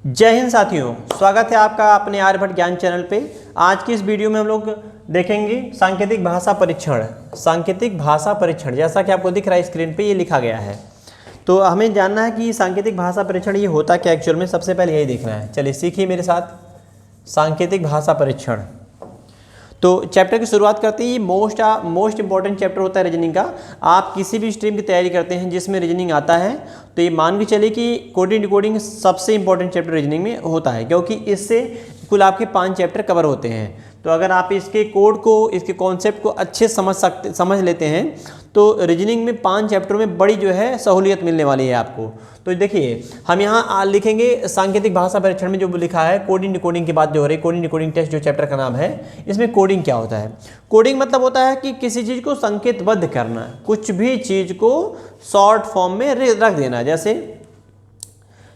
जय हिंद साथियों, स्वागत है आपका अपने आर्यभट्ट ज्ञान चैनल पे। आज की इस वीडियो में हम लोग देखेंगे सांकेतिक भाषा परीक्षण। सांकेतिक भाषा परीक्षण जैसा कि आपको दिख रहा है स्क्रीन पे, ये लिखा गया है। तो हमें जानना है कि सांकेतिक भाषा परीक्षण ये होता क्या एक्चुअल में, सबसे पहले यही देखना है। चलिए सीखिए मेरे साथ सांकेतिक भाषा परीक्षण। तो चैप्टर की शुरुआत करते हैं। ये मोस्ट इंपॉर्टेंट चैप्टर होता है रीजनिंग का। आप किसी भी स्ट्रीम की तैयारी करते हैं जिसमें रीजनिंग आता है, तो ये मान के चलिए कि कोडिंग डिकोडिंग सबसे इंपॉर्टेंट चैप्टर रीजनिंग में होता है, क्योंकि इससे कुल आपके 5 चैप्टर कवर होते हैं। तो अगर आप इसके कोड को, इसके कॉन्सेप्ट को अच्छे समझ लेते हैं तो रीजनिंग में 5 चैप्टरों में बड़ी जो है सहूलियत मिलने वाली है आपको। तो देखिए हम यहाँ लिखेंगे सांकेतिक भाषा परीक्षण में जो लिखा है कोडिंग डिकोडिंग की बात जो हो रही है, कोडिंग डिकोडिंग टेस्ट जो चैप्टर का नाम है, इसमें कोडिंग क्या होता है। कोडिंग मतलब होता है कि किसी चीज़ को संकेतबद्ध करना, कुछ भी चीज़ को शॉर्ट फॉर्म में रख देना।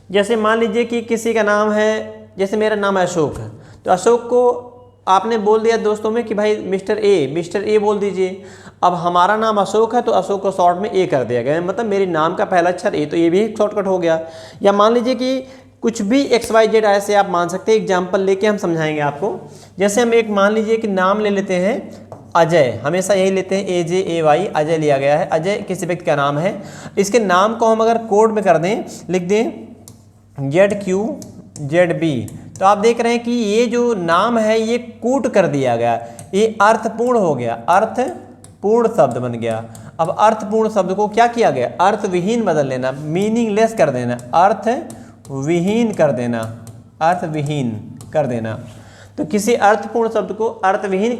जैसे मान लीजिए कि किसी का नाम है, जैसे मेरा नाम है अशोक है, तो अशोक को आपने बोल दिया दोस्तों में कि भाई मिस्टर ए बोल दीजिए। अब हमारा नाम अशोक है तो अशोक को शॉर्ट में ए कर दिया गया, मतलब मेरे नाम का पहला अक्षर ए, तो ये भी एक शॉर्टकट हो गया। या मान लीजिए कि कुछ भी XYZ ऐसे आप मान सकते हैं। एग्जाम्पल लेके हम समझाएंगे आपको। जैसे हम एक मान लीजिए कि नाम ले लेते हैं अजय, हमेशा यही लेते हैं AJAY, अजय लिया गया है। अजय किसी व्यक्ति का नाम है। इसके नाम को हम अगर कोड में कर दें, लिख दें ZQZB, तो आप देख रहे हैं कि ये जो नाम है ये कूट कर दिया गया, ये अर्थपूर्ण हो गया, अर्थपूर्ण शब्द बन गया। अब अर्थपूर्ण शब्द को क्या किया गया, अर्थविहीन बदल लेना, मीनिंगलेस कर देना, अर्थविहीन कर देना, अर्थविहीन कर देना। तो किसी अर्थपूर्ण शब्द को अर्थविहीन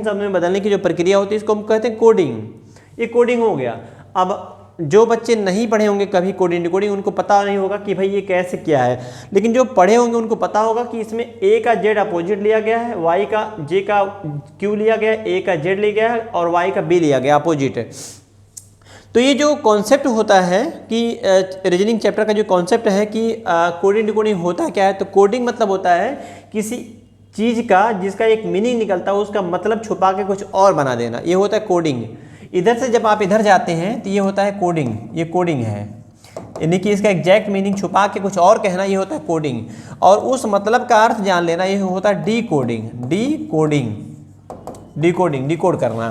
शब्द में बदलने की जो प्रक्रिया होती है इसको हम कहते हैं कोडिंग। ये कोडिंग हो गया। अब जो बच्चे नहीं पढ़े होंगे कभी कोडिंग डिकोडिंग, उनको पता नहीं होगा कि भाई ये कैसे क्या है, लेकिन जो पढ़े होंगे उनको पता होगा कि इसमें A का Z अपोजिट लिया गया है, Y का J का Q लिया गया है, A का Z लिया गया है और Y का B लिया गया अपोजिट है। तो ये जो कॉन्सेप्ट होता है कि रीजनिंग चैप्टर का जो कॉन्सेप्ट है कि कोडिंग डिकोडिंग होता क्या है, तो कोडिंग मतलब होता है किसी चीज़ का जिसका एक मीनिंग निकलता है उसका मतलब छुपा के कुछ और बना देना, ये होता है कोडिंग। इधर से जब आप इधर जाते हैं तो ये होता है कोडिंग, ये कोडिंग है, यानी कि इसका एग्जैक्ट मीनिंग छुपा के कुछ और कहना, ये होता है कोडिंग। और उस मतलब का अर्थ जान लेना, ये होता है डिकोड करना।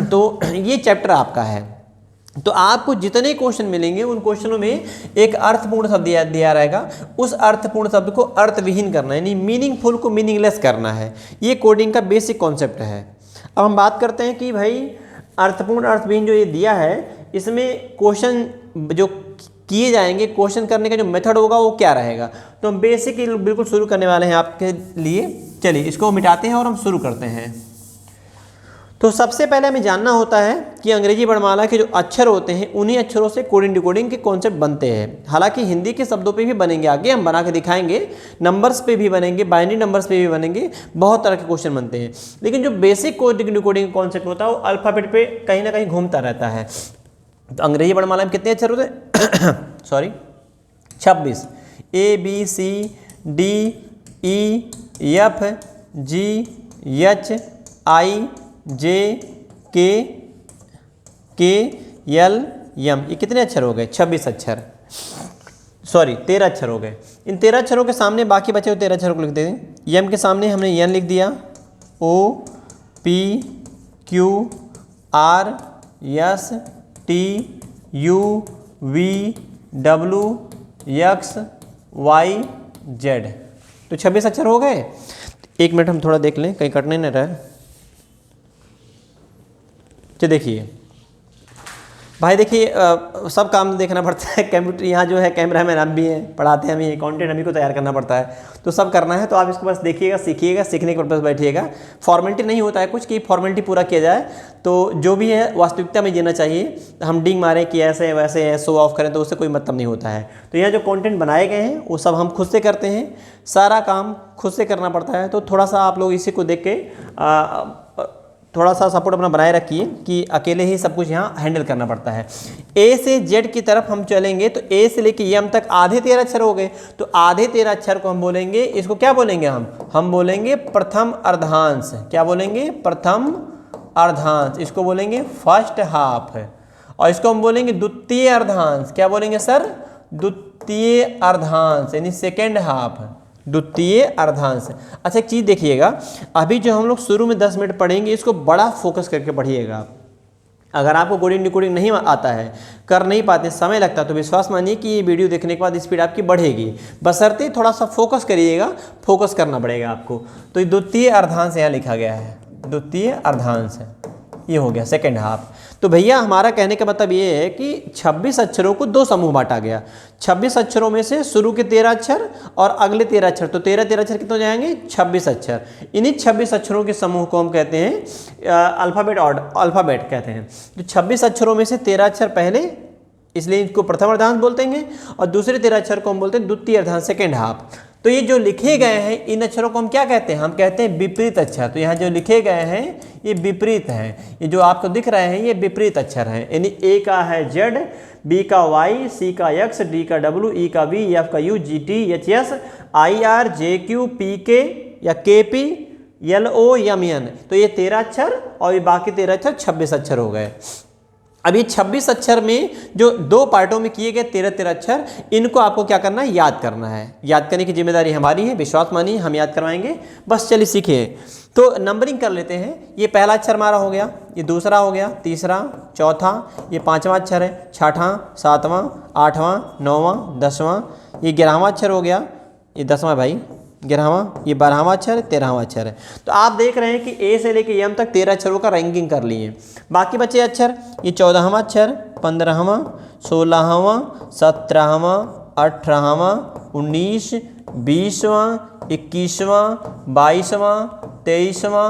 तो ये चैप्टर आपका है। तो आपको जितने क्वेश्चन मिलेंगे उन क्वेश्चनों में एक अर्थपूर्ण शब्द दिया रहेगा, उस अर्थपूर्ण शब्द को अर्थविहीन करना, यानी मीनिंगफुल को मीनिंगलेस करना है। ये कोडिंग का बेसिक कॉन्सेप्ट है। अब हम बात करते हैं कि भाई अर्थपूर्ण अर्थविहीन जो ये दिया है, इसमें क्वेश्चन जो किए जाएंगे, क्वेश्चन करने का जो मेथड होगा वो क्या रहेगा। तो हम बेसिक बिल्कुल शुरू करने वाले हैं आपके लिए। चलिए इसको मिटाते हैं और हम शुरू करते हैं। तो सबसे पहले हमें जानना होता है कि अंग्रेजी वर्णमाला के जो अक्षर होते हैं उन्हीं अक्षरों से कोडिंग डिकोडिंग के कॉन्सेप्ट बनते हैं। हालांकि हिंदी के शब्दों पे भी बनेंगे, आगे हम बना के दिखाएंगे, नंबर्स पे भी बनेंगे, बाइनरी नंबर्स पे भी बनेंगे, बहुत तरह के क्वेश्चन बनते हैं। लेकिन जो बेसिक कोडिंग डिकोडिंग कॉन्सेप्ट होता है वो अल्फ़ाबेट पे कहीं ना कहीं घूमता रहता है। तो अंग्रेजी वर्णमाला में कितने अक्षर होते हैं सॉरी 26, ABCDEFGHIJKLM, ये कितने अक्षर हो गए, 26 अक्षर, सॉरी 13 अक्षर हो गए। इन 13 अक्षरों के सामने बाकी बचे हुए 13 अक्षरों को लिख देते हैं। यम के सामने हमने यन लिख दिया, OPQRSTUVWXYZ, तो 26 अक्षर हो गए। एक मिनट हम थोड़ा देख लें कहीं कटने न रहे। तो देखिए भाई, देखिए सब काम देखना पड़ता है। कंप्यूटर यहाँ जो है, कैमरा मैन हम भी हैं, पढ़ाते हैं हम ही, कंटेंट हम ही को तैयार करना पड़ता है, तो सब करना है। तो आप इसको बस देखिएगा, सीखिएगा, सीखने के पर्पस बैठिएगा। फॉर्मेलिटी नहीं होता है कुछ कि फॉर्मेलिटी पूरा किया जाए, तो जो भी है वास्तविकता में जीना चाहिए। हम डिंग मारें कि ऐसे वैसे है, शो ऑफ करें, तो उससे कोई मतलब नहीं होता है। तो यहाँ जो कंटेंट बनाए गए हैं वो सब हम खुद से करते हैं, सारा काम खुद से करना पड़ता है। तो थोड़ा सा आप लोग इसी को देख के थोड़ा सा सपोर्ट अपना बनाए रखिए कि अकेले ही सब कुछ यहाँ हैंडल करना पड़ता है। A से Z की तरफ हम चलेंगे तो A से लेके यम तक आधे 13 अक्षर हो गए। तो आधे 13 अक्षर को हम बोलेंगे, इसको क्या बोलेंगे, हम बोलेंगे प्रथम अर्धांश। क्या बोलेंगे, प्रथम अर्धांश। इसको बोलेंगे फर्स्ट हाफ। और इसको हम बोलेंगे द्वितीय अर्धांश। क्या बोलेंगे सर, द्वितीय द्वितीय अर्धांश यानी सेकेंड हाफ, द्वितीय अर्धांश। अच्छा एक चीज़ देखिएगा, अभी जो हम लोग शुरू में 10 मिनट पढ़ेंगे इसको बड़ा फोकस करके पढ़िएगा आप। अगर आपको कोडिंग डिकोडिंग नहीं आता है, कर नहीं पाते, समय लगता है, तो विश्वास मानिए कि ये वीडियो देखने के बाद स्पीड आपकी बढ़ेगी, बशर्ते थोड़ा सा फोकस करिएगा, फोकस करना पड़ेगा आपको। तो ये द्वितीय अर्धांश यहाँ लिखा गया है, द्वितीय अर्धांश ये हो गया सेकेंड हाफ। तो भैया हमारा कहने का मतलब ये है कि 26 अक्षरों को दो समूह बांटा गया। 26 अक्षरों में से शुरू के 13 अक्षर और अगले 13 अक्षर, तो 13 अक्षर कितने हो जाएंगे? 26 अक्षर। इन्हीं 26 अक्षरों के समूह को हम कहते हैं अल्फ़ाबेट कहते हैं। तो 26 अक्षरों में से 13 अक्षर पहले, इसलिए इसको प्रथम अर्धांश बोलते हैं, और दूसरे 13 अक्षर को हम बोलते हैं द्वितीय अर्धांश, सेकेंड हाफ। तो ये जो लिखे गए हैं इन अक्षरों को हम क्या कहते हैं? हम कहते हैं विपरीत अक्षर। तो यहाँ जो लिखे गए हैं ये विपरीत हैं, ये जो आपको दिख रहे हैं ये विपरीत अक्षर हैं। यानी ए का है जेड, बी का वाई, सी का एक्स, डी का डब्ल्यू, ई का वी, एफ का U, G T, H S, I R, J Q, P K या K P, L O, M N. तो ये 13 अक्षर और ये बाकी 13 अक्षर 26 अक्षर हो गए। अब ये 26 अक्षर में जो दो पार्टों में किए गए 13 अक्षर, इनको आपको क्या करना है? याद करना है। याद करने की जिम्मेदारी हमारी है, विश्वास मानिए हम याद करवाएंगे। बस चलिए सीखिए। तो नंबरिंग कर लेते हैं। ये पहला अक्षर हमारा हो गया, ये दूसरा हो गया, तीसरा, चौथा, ये 5वां अक्षर है, 6वां, 7वां, 8वां, 9वां, 10वां, ये 11वां अक्षर हो गया, ये 10वां भाई 11वां, ये 12वां अक्षर है, 13वां अक्षर है। तो आप देख रहे हैं कि ए से लेके एम तक 13 अक्षरों का रैंकिंग कर लिए। बाकी बचे अक्षर, ये 14वां अक्षर, 15वां, 16वां, 17वां, 18वां, 19, 20वां, 21वां, 22वां, 23वां,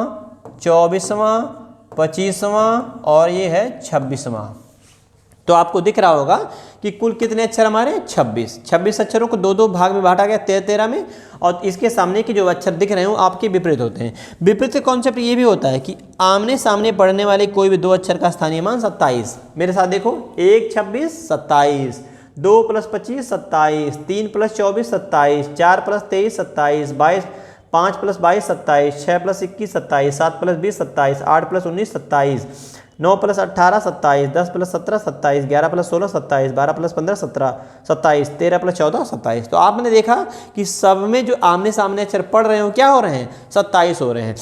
24वां, 25वां और ये है 26वां। तो आपको दिख रहा होगा कि कुल कितने अक्षर हमारे? 26 अक्षरों को दो दो भाग में बांटा गया 13 में, और इसके सामने के जो अक्षर दिख रहे हो आपके विपरीत होते हैं। विपरीत का कॉन्सेप्ट ये भी होता है कि आमने सामने पढ़ने वाले कोई भी दो अक्षर का स्थानीय मान 27। मेरे साथ देखो, 1 26 27, 2 + 25 27, 3 + 24 27, 4 + 23 27, 5 + 22 27, 6 + 21 27, 7 + 20 27, 8 + 19 27, 9 + 18 27, 10 + 17 27, 11 + 16 27, 12 + 15 17 27, 13 + 14 27। तो आपने देखा कि सब में जो आमने सामने अक्षर पढ़ रहे हो क्या हो रहे हैं? 27 हो रहे हैं।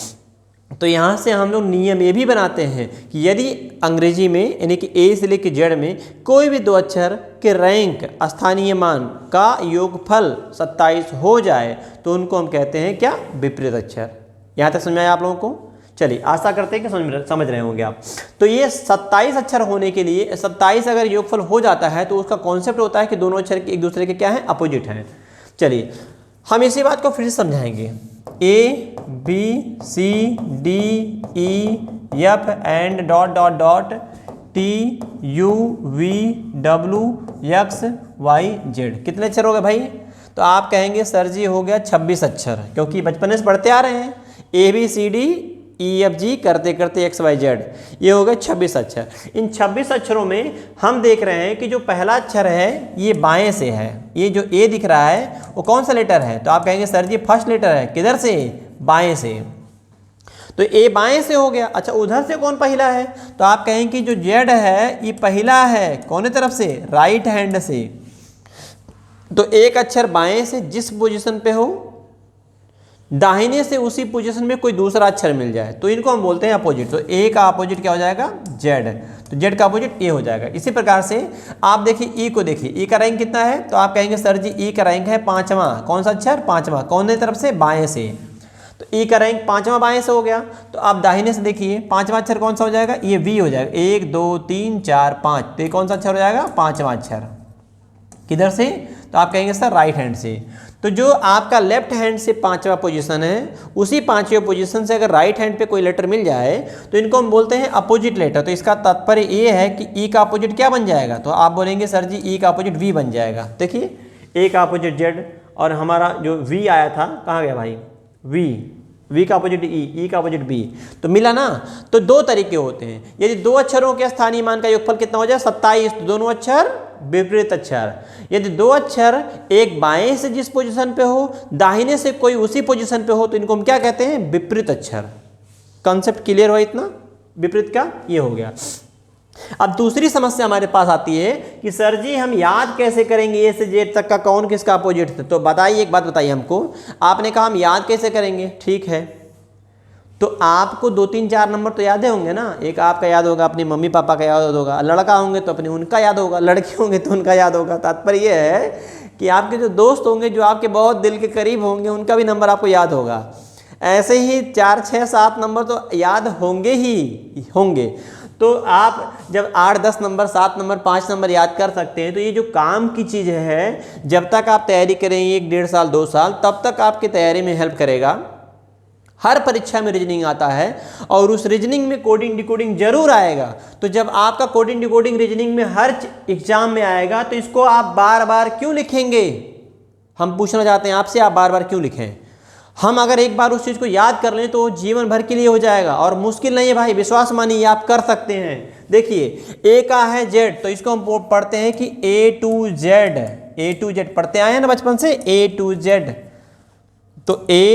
तो यहाँ से हम लोग नियम ये भी बनाते हैं कि यदि अंग्रेजी में यानी कि ए से लेकर जेड में कोई भी दो अक्षर के रैंक स्थानीय मान का योगफल 27 हो जाए तो उनको हम कहते हैं क्या? विपरीत अक्षर। यहाँ तक समझ आया आप लोगों को? चलिए, आशा करते हैं कि समझ रहे होंगे आप। तो ये 27 अक्षर होने के लिए 27 अगर योगफल हो जाता है तो उसका कॉन्सेप्ट होता है कि दोनों अक्षर एक दूसरे के क्या हैं? अपोजिट हैं। चलिए हम इसी बात को फिर से समझाएंगे। A B C D E F and dot dot dot T U V W X Y Z. कितने अक्षर हो गए भाई? तो आप कहेंगे सर जी हो गया 26 अक्षर, क्योंकि बचपन से पढ़ते आ रहे हैं A B C D E F G करते करते एक्स वाई जेड, ये हो गए 26 अक्षर। इन 26 अक्षरों में हम देख रहे हैं कि जो पहला अक्षर है ये बाएं से है। ये जो ए दिख रहा है वो कौन सा लेटर है? तो आप कहेंगे सर जी फर्स्ट लेटर है। किधर से? बाएं से। तो ए बाएं से हो गया। अच्छा, उधर से कौन पहला है? तो आप कहेंगे कि जो जेड है ये पहला है। कौन तरफ से? राइट हैंड से। तो एक अक्षर बाएं से जिस पोजीशन पे हो, दाहिने से उसी पोजीशन में कोई दूसरा अक्षर मिल जाए तो इनको हम बोलते हैं अपोजिट। तो ए का अपोजिट क्या हो जाएगा? जेड। तो जेड का अपोजिट ए हो जाएगा। इसी प्रकार से आप देखिए ई को देखिए, ई का रैंक कितना है? तो आप कहेंगे सर जी ई का रैंक है 5वां। कौन सा अक्षर? 5वां। कौन सी तरफ से? बाएं से। तो ई का रैंक 5वां बाएं से हो गया। तो आप दाहिने से देखिए 5वां अक्षर कौन सा हो जाएगा? ये वी हो जाएगा। 1 2 3 4 5। तो ये कौन सा अक्षर हो जाएगा? 5वां अक्षर। किधर से? तो आप कहेंगे सर राइट हैंड से। तो जो आपका लेफ्ट हैंड से 5वां पोजीशन है, उसी 5वें पोजीशन से अगर राइट हैंड पे कोई लेटर मिल जाए तो इनको हम बोलते हैं अपोजिट लेटर। तो इसका तात्पर्य ये है कि ई का अपोजिट क्या बन जाएगा? तो आप बोलेंगे सर जी ई का अपोजिट वी बन जाएगा। देखिए ए का अपोजिट जेड और हमारा जो वी आया था कहाँ गया भाई? वी का अपोजिट ई का अपोजिट बी। तो मिला ना? तो दो तरीके होते हैं। यदि दो अक्षरों के स्थानीय मान का योगफल कितना हो जाए? 27, तो दोनों अक्षर विपरीत अक्षर। यदि दो अक्षर एक बाएं से जिस पोजीशन पे हो, दाहिने से कोई उसी पोजीशन पे हो, तो इनको हम क्या कहते हैं? विपरीत अक्षर। कॉन्सेप्ट क्लियर हो इतना? विपरीत का ये हो गया। अब दूसरी समस्या हमारे पास आती है कि सर जी हम याद कैसे करेंगे ए से जेड तक का कौन किसका अपोजिट था। तो बताइए, एक बात बताइए हमको, आपने कहा हम याद कैसे करेंगे, ठीक है, तो आपको 2 3 4 नंबर तो याद होंगे ना। एक आपका याद होगा, अपनी मम्मी पापा का याद होगा, लड़का होंगे तो अपने उनका याद होगा, लड़की होंगे तो उनका याद होगा। तात्पर्य यह है कि आपके जो दोस्त होंगे, जो आपके बहुत दिल के करीब होंगे, उनका भी नंबर आपको याद होगा। ऐसे ही 4 6 7 नंबर तो याद होंगे ही होंगे। तो आप जब 8 10 नंबर, 7 नंबर, 5 नंबर याद कर सकते हैं, तो ये जो काम की चीज़ है, जब तक आप तैयारी करेंगे 1 1.5 साल 2 साल, तब तक आपकी तैयारी में हेल्प करेगा। हर परीक्षा में रीजनिंग आता है और उस रीजनिंग में कोडिंग डिकोडिंग जरूर आएगा। तो जब आपका कोडिंग डिकोडिंग रीजनिंग में हर एग्जाम में आएगा, तो इसको आप बार बार क्यों लिखेंगे? हम पूछना चाहते हैं आपसे, आप बार बार क्यों लिखें? हम अगर एक बार उस चीज़ को याद कर लें तो जीवन भर के लिए हो जाएगा और मुश्किल नहीं है भाई, विश्वास मानिए आप कर सकते हैं। देखिए ए का है जेड, तो इसको हम पढ़ते हैं कि A to Z, A to Z पढ़ते आए हैं ना बचपन से, A to Z। तो A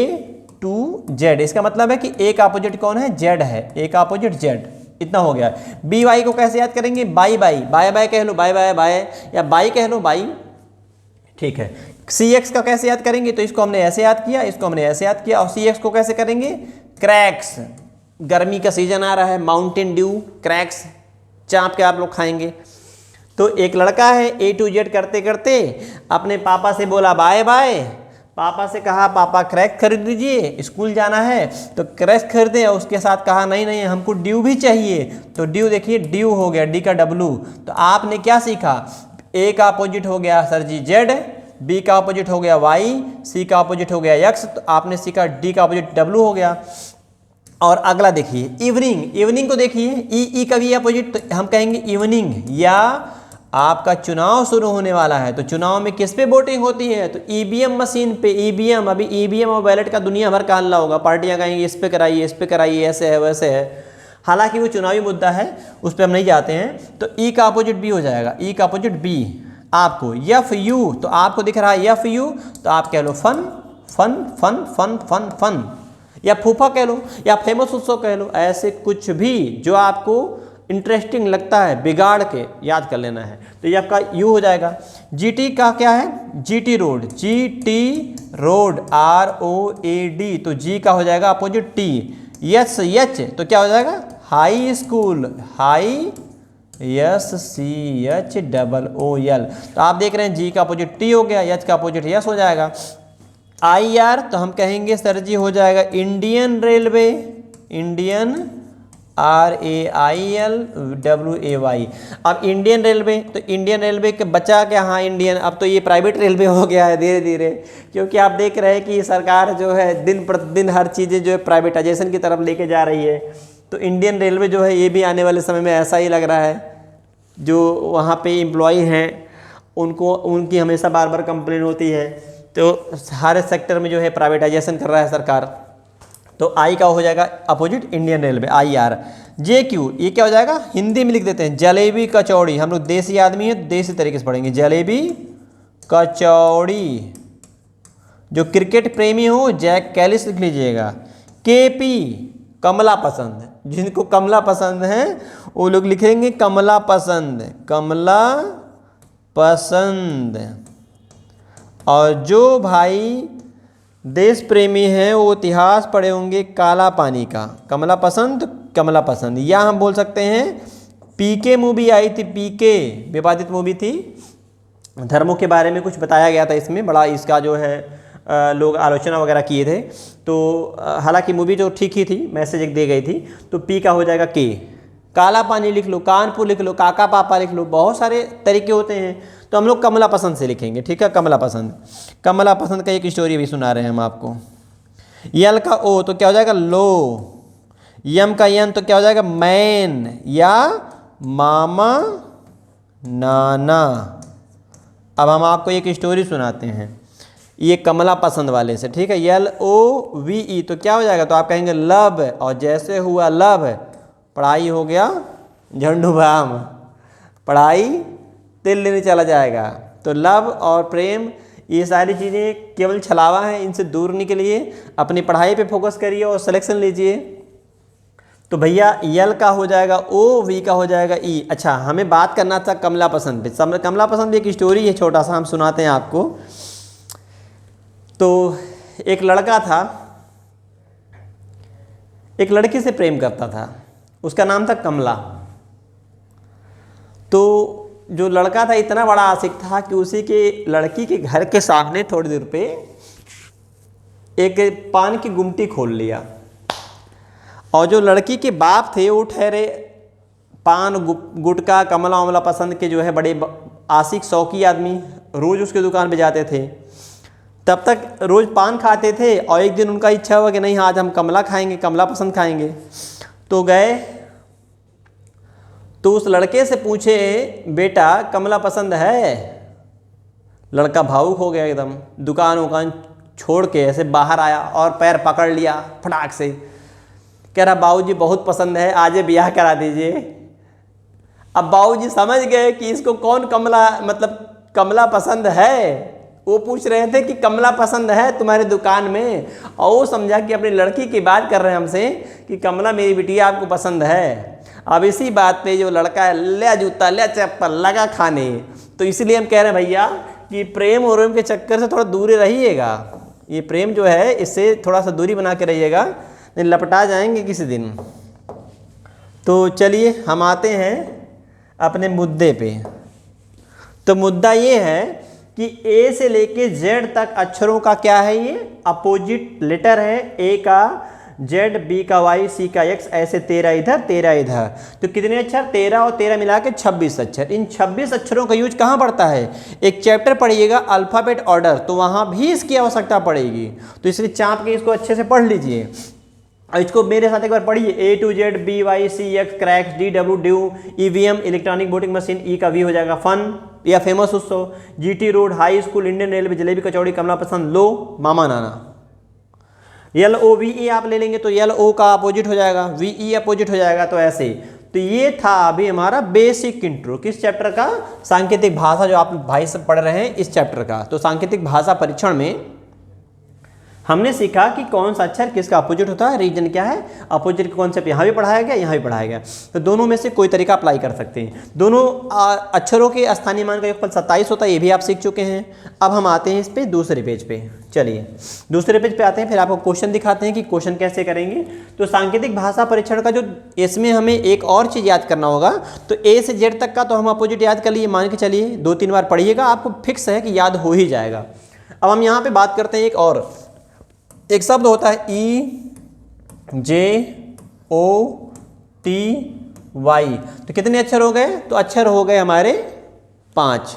to Z इसका मतलब है कि A का अपोजिट कौन है? Z है, A का अपोजिट Z। इतना हो गया। बी वाई को कैसे याद करेंगे? बाई बाई, बाय बाय कह लो, बाय बाय बाय, या बाई कह लो, बाई, ठीक है। सी एक्स का कैसे याद करेंगे? तो इसको हमने ऐसे याद किया, इसको हमने ऐसे याद किया। और सी एक्स को कैसे करेंगे? क्रैक्स, गर्मी का सीजन आ रहा है, माउंटेन ड्यू, क्रैक्स चाप के आप लोग खाएंगे। तो एक लड़का है A to Z करते करते अपने पापा से बोला बाय बाय, पापा से कहा पापा क्रैक खरीद दीजिए, स्कूल जाना है। तो क्रैक खरीदे और उसके साथ कहा नहीं नहीं हमको ड्यू भी चाहिए। तो ड्यू, देखिए ड्यू हो गया, डी का डब्लू। तो आपने क्या सीखा? ए का अपोजिट हो गया सर जी जेड, बी का अपोजिट हो गया वाई, सी का अपोजिट हो गया एक्स, तो आपने सीखा डी का अपोजिट डब्लू हो गया। और अगला देखिए इवनिंग, इवनिंग को देखिए, ई का भी अपोजिट, तो हम कहेंगे इवनिंग। या आपका चुनाव शुरू होने वाला है, तो चुनाव में किस पे वोटिंग होती है? तो ईवीएम मशीन पे। ईवीएम, अभी ईवीएम और बैलेट का दुनिया भर का हल्ला होगा, पार्टियां कहेंगी इस पे कराइए, इस पे कराइए, ऐसे है वैसे है। हालांकि वो चुनावी मुद्दा है, उस पर हम नहीं जाते हैं। तो ई का अपोजिट बी हो जाएगा, ई का अपोजिट बी। आपको एफ यू, तो आपको दिख रहा है एफ यू, तो आप कह लो fun fun fun fun fun fun, या फूफा कह लो, या फेमस उत्सव कह लो। ऐसे कुछ भी जो आपको इंटरेस्टिंग लगता है बिगाड़ के याद कर लेना है। तो ये आपका यू हो जाएगा। जीटी का क्या है? GT road, GT road, ROAD, तो जी का हो जाएगा अपोजिट टी। यस एच, तो क्या हो जाएगा? High school, high SCHOOL। तो आप देख रहे हैं जी का अपोजिट टी हो गया, एच का अपोजिट यस हो जाएगा। IR, तो हम कहेंगे सर जी हो जाएगा इंडियन रेलवे, इंडियन RAILWAY। अब इंडियन रेलवे, तो इंडियन रेलवे के बचा क्या? हाँ इंडियन, अब तो ये प्राइवेट रेलवे हो गया है धीरे धीरे, क्योंकि आप देख रहे हैं कि सरकार जो है दिन प्रतिदिन हर चीज़ें जो है प्राइवेटाइजेशन की तरफ लेके जा रही है। तो इंडियन रेलवे जो है ये भी आने वाले समय में ऐसा ही लग रहा है। जो वहाँ पे एम्प्लॉई हैं उनको, उनकी हमेशा बार बार कंप्लेन होती है। तो हर सेक्टर में जो है प्राइवेटाइजेशन कर रहा है सरकार। तो आई का हो जाएगा opposite Indian railway, IR। JQ, ये क्या हो जाएगा? हिंदी में लिख देते हैं जलेबी कचौड़ी। हम लोग देसी आदमी हैं, देसी तरीके से पढ़ेंगे, जलेबी कचौड़ी। जो क्रिकेट प्रेमी हो जैक कैलिस लिख लीजिएगा। KP, कमला पसंद, जिनको कमला पसंद है वो लोग लिखेंगे कमला पसंद, कमला पसंद। और जो भाई देश प्रेमी हैं वो इतिहास पढ़े होंगे काला पानी का, कमला पसंद, कमला पसंद। या हम बोल सकते हैं PK मूवी आई थी, PK विवादित मूवी थी, धर्मों के बारे में कुछ बताया गया था इसमें, बड़ा इसका जो है लोग आलोचना वगैरह किए थे। तो हालांकि मूवी जो ठीक ही थी, मैसेज एक दी गई थी। तो P का हो जाएगा K। काला पानी लिख लो, कानपुर लिख लो, काका पापा लिख लो, बहुत सारे तरीके होते हैं। तो हम लोग कमला पसंद से लिखेंगे, ठीक है, कमला पसंद। कमला पसंद का एक स्टोरी भी सुना रहे हैं हम आपको। यल का O, तो क्या हो जाएगा? लो। यम का यन, तो क्या हो जाएगा? मैन, या मामा नाना। अब हम आपको एक स्टोरी सुनाते हैं ये कमला पसंद वाले से, ठीक है। LOVE, तो क्या हो जाएगा? तो आप कहेंगे लव, और जैसे हुआ लव, पढ़ाई हो गया झंडू बाम, पढ़ाई तिल लेने चला जाएगा। तो लव और प्रेम, ये सारी चीज़ें केवल छलावा है, इनसे दूर निकलिए, अपनी पढ़ाई पे फोकस करिए और सिलेक्शन लीजिए। तो भैया यल का हो जाएगा ओ, वी का हो जाएगा ई। अच्छा, हमें बात करना था कमला पसंद पे। कमला पसंद एक स्टोरी है, छोटा सा हम सुनाते हैं आपको। तो एक लड़का था, एक लड़की से प्रेम करता था, उसका नाम था कमला। तो जो लड़का था इतना बड़ा आशिक था कि उसी के लड़की के घर के सामने थोड़ी दूर पे एक पान की गुमटी खोल लिया। और जो लड़की के बाप थे वो ठहरे पान गुटखा कमला वमला पसंद के जो है बड़े आशिक शौकी आदमी, रोज़ उसके दुकान पे जाते थे। तब तक रोज़ पान खाते थे और एक दिन उनका इच्छा हुआ कि नहीं आज हम कमला खाएंगे, कमला पसंद खाएंगे। तो गए तो उस लड़के से पूछे, बेटा कमला पसंद है? लड़का भावुक हो गया एकदम, दुकान वुकान छोड़ के ऐसे बाहर आया और पैर पकड़ लिया फटाक से, कह रहा बाबूजी बहुत पसंद है, आज ब्याह करा दीजिए। अब बाबूजी समझ गए कि इसको कौन कमला मतलब कमला पसंद है। वो पूछ रहे थे कि कमला पसंद है तुम्हारे दुकान में, और वो समझा कि अपनी लड़की की बात कर रहे हैं हमसे कि कमला मेरी बिटिया आपको पसंद है। अब इसी बात पे जो लड़का है ले जूता ले चप्पल लगा खाने। तो इसलिए हम कह रहे हैं भैया कि प्रेम और प्रेम के चक्कर से थोड़ा दूर रहिएगा। ये प्रेम जो है इससे थोड़ा सा दूरी बना के रहिएगा, नहीं लपटा जाएंगे किसी दिन। तो चलिए हम आते हैं अपने मुद्दे पे। तो मुद्दा ये है कि ए से लेके जेड तक अक्षरों का क्या है, ये अपोजिट लेटर है। ए का जेड, बी का वाई, सी का एक्स, ऐसे 13 इधर 13 इधर। तो कितने अक्षर? 13 और 13 मिला के 26 अक्षर। इन 26 अक्षरों का यूज कहाँ पड़ता है? एक चैप्टर पढ़िएगा अल्फ़ाबेट ऑर्डर, तो वहाँ भी इसकी आवश्यकता पड़ेगी। तो इसलिए चाप के इसको अच्छे से पढ़ लीजिए और इसको मेरे साथ एक बार पढ़िए। A to Z, B Y C X, cracks, D W ड्यू, EVM electronic voting machine, E का वी हो जाएगा फन या फेमस उत्सव, GT road, high school, Indian railway, jalebi kachori, Kamla Pasand, लो, मामा नाना। यल ओ वी ई आप ले लेंगे तो यल ओ का अपोजिट हो जाएगा, वी ई अपोजिट हो जाएगा। तो ऐसे तो ये था अभी हमारा बेसिक इंट्रो किस चैप्टर का? सांकेतिक भाषा, जो आप भाई सब पढ़ रहे हैं इस चैप्टर का। तो सांकेतिक भाषा परीक्षण में हमने सीखा कि कौन सा अक्षर किसका अपोजिट होता है, रीजन क्या है, अपोजिट का कॉन्सेप्ट यहाँ भी पढ़ाया गया, यहाँ भी पढ़ाया गया। तो दोनों में से कोई तरीका अप्लाई कर सकते हैं। दोनों अक्षरों के स्थानीय मान का योगफल 27 होता है, ये भी आप सीख चुके हैं। अब हम आते हैं इस पे दूसरे पेज पे। चलिए दूसरे पेज पे आते हैं, फिर आपको क्वेश्चन दिखाते हैं कि क्वेश्चन कैसे करेंगे। तो सांकेतिक भाषा परीक्षण का जो इसमें हमें एक और चीज़ याद करना होगा। तो ए से जेड तक का तो हम अपोजिट याद कर लिए, मान के चलिए 2-3 बार पढ़िएगा, आपको फिक्स है कि याद हो ही जाएगा। अब हम यहाँ पे बात करते हैं एक शब्द होता है ई जे ओ टी वाई। तो कितने अक्षर हो गए? तो अक्षर हो गए हमारे 5।